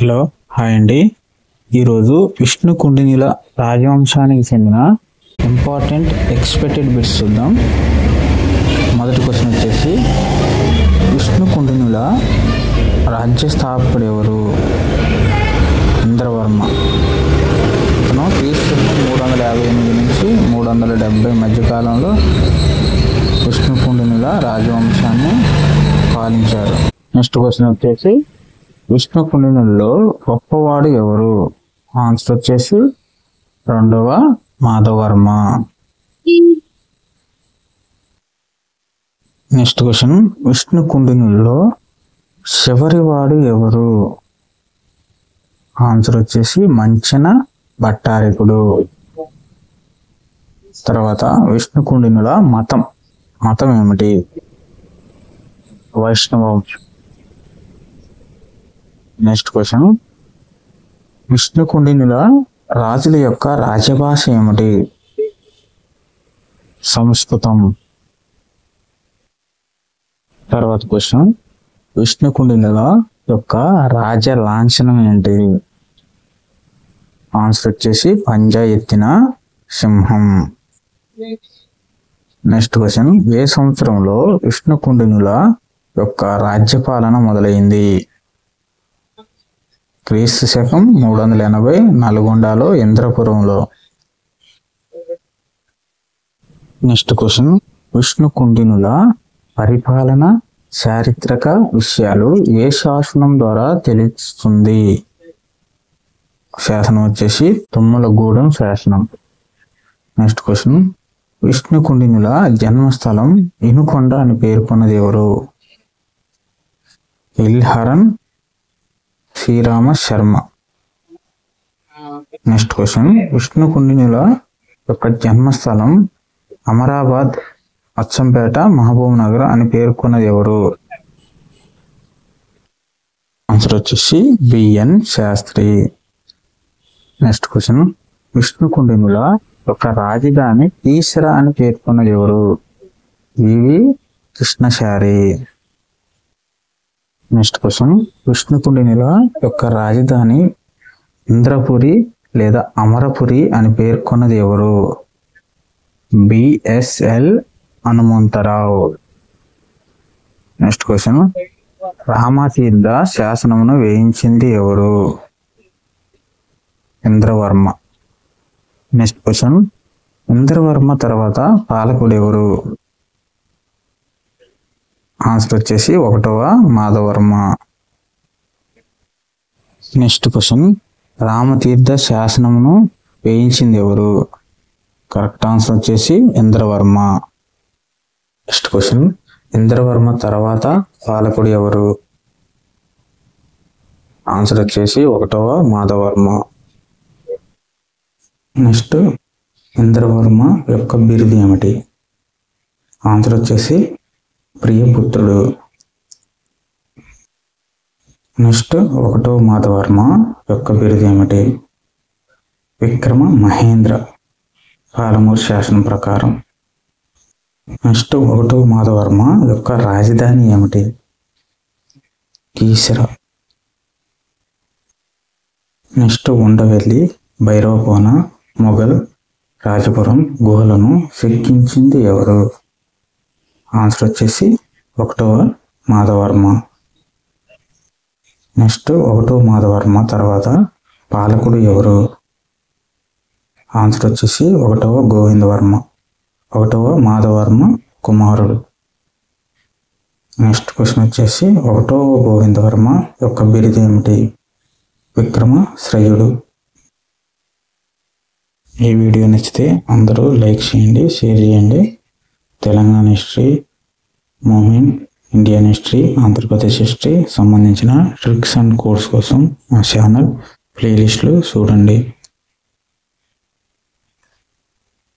Hello, hi అండి. ఈరోజు విష్ణు కుండినుల రాజవంశానికి చెందిన ఇంపార్టెంట్ ఎక్స్పెక్టెడ్ బిట్స్ చూద్దాం. మొదటి క్వశ్చన్ వచ్చేసి, విష్ణు కుండినుల రాజ్య స్థాపకుడు ఎవరు? ఇంద్రవర్మ. ఇతను క్రీస్తు 358 నుంచి 370 మధ్యకాలంలో విష్ణు కుండినుల రాజవంశాన్ని పాలించారు. నెక్స్ట్ క్వశ్చన్ వచ్చేసి, విష్ణు కుండినులలో గొప్పవాడు ఎవరు? ఆన్సర్ వచ్చేసి 2వ మాధవర్మ. నెక్స్ట్ క్వశ్చన్, విష్ణు కుండినులలో చివరివాడు ఎవరు? ఆన్సర్ వచ్చేసి మంచన భట్టారకుడు. తర్వాత విష్ణు కుండినుల మతం ఏమిటి? వైష్ణవం. నెక్స్ట్ క్వశ్చన్, విష్ణు కుండినుల రాజుల యొక్క రాజభాష ఏమిటి? సంస్కృతం. తర్వాత క్వశ్చన్, విష్ణు కుండినుల యొక్క రాజ లాంఛనం ఏంటి? ఆన్సర్ వచ్చేసి పంజా ఎత్తిన సింహం. నెక్స్ట్ క్వశ్చన్, ఏ సంవత్సరంలో విష్ణు కుండినుల యొక్క రాజ్యపాలన మొదలైంది? క్రీస్తు శకం 380 నల్గొండలో ఇంద్రపురంలో. నెక్స్ట్ క్వశ్చన్, విష్ణు కుండినుల పరిపాలన చారిత్రక విషయాలు ఏ శాసనం ద్వారా తెలుస్తుంది? శాసనం వచ్చేసి తుమ్మలగూడెం శాసనం. నెక్స్ట్ క్వశ్చన్, విష్ణు కుండినుల జన్మస్థలం ఇనుకొండ అని పేర్కొన్నది ఎవరు? ఇల్హరన్ శ్రీరామ శర్మ. నెక్స్ట్ క్వశ్చన్, విష్ణు కుండినుల యొక్క జన్మస్థలం అమరాబాద్, అచ్చంపేట, మహబూబ్ నగర్ అని పేర్కొన్నది ఎవరు? ఆన్సర్ వచ్చేసి బిఎన్ శాస్త్రి. నెక్స్ట్ క్వశ్చన్, విష్ణు కుండినుల యొక్క రాజధాని కీసర అని పేర్కొన్నది ఎవరు? వివి కృష్ణచారి. నెక్స్ట్ క్వశ్చన్, విష్ణు కుండినుల యొక్క రాజధాని ఇంద్రపురి లేదా అమరపురి అని పేర్కొన్నది ఎవరు? BSL Hanumantharao. Next question, Ramatirtha శాసనమును వేయించింది ఎవరు? ఇంద్రవర్మ. నెక్స్ట్ క్వశ్చన్, ఇంద్రవర్మ తర్వాత పాలకుడు ఎవరు? ఆన్సర్ వచ్చేసి 1వ మాధవర్మ. నెక్స్ట్ క్వశ్చన్, రామతీర్థ శాసనమును వేయించింది ఎవరు? కరెక్ట్ ఆన్సర్ వచ్చేసి ఇంద్రవర్మ. నెక్స్ట్ క్వశ్చన్, ఇంద్రవర్మ తర్వాత పాలకుడు ఎవరు? ఆన్సర్ వచ్చేసి 1వ మాధవర్మ. నెక్స్ట్, ఇంద్రవర్మ యొక్క బిరుదు ఏమిటి? ఆన్సర్ వచ్చేసి ప్రియపుత్రుడు. నెక్స్ట్, 1వ మాధవర్మ యొక్క బిరుదు ఏమిటి? విక్రమ మహేంద్ర, పాలమూరు శాసనం ప్రకారం. నెక్స్ట్, 1వ మాధవర్మ యొక్క రాజధాని ఏమిటి? కీసర. నెక్స్ట్, ఉండవెల్లి, భైరవకోన, మొఘల్ రాజపురం గుహలను చెక్కించింది ఎవరు? ఆన్సర్ వచ్చేసి 1వ మాధవర్మ. నెక్స్ట్, 1వ మాధవర్మ తర్వాత పాలకుడు ఎవరు? ఆన్సర్ వచ్చేసి 1వ గోవిందవర్మ, 1వ మాధవర్మ కుమారుడు. నెక్స్ట్ క్వశ్చన్ వచ్చేసి, 1వ గోవిందవర్మ యొక్క బిరుదు ఏమిటి? విక్రమ శ్రేయుడు. ఈ వీడియో నచ్చితే అందరూ లైక్ చేయండి, షేర్ చేయండి. Telangana history, moment, Indian history, Andhra Pradesh history సంబంధించిన ట్రిక్స్ అండ్ కోడ్స్ కోసం మా ఛానల్ ప్లేలిస్టులు చూడండి.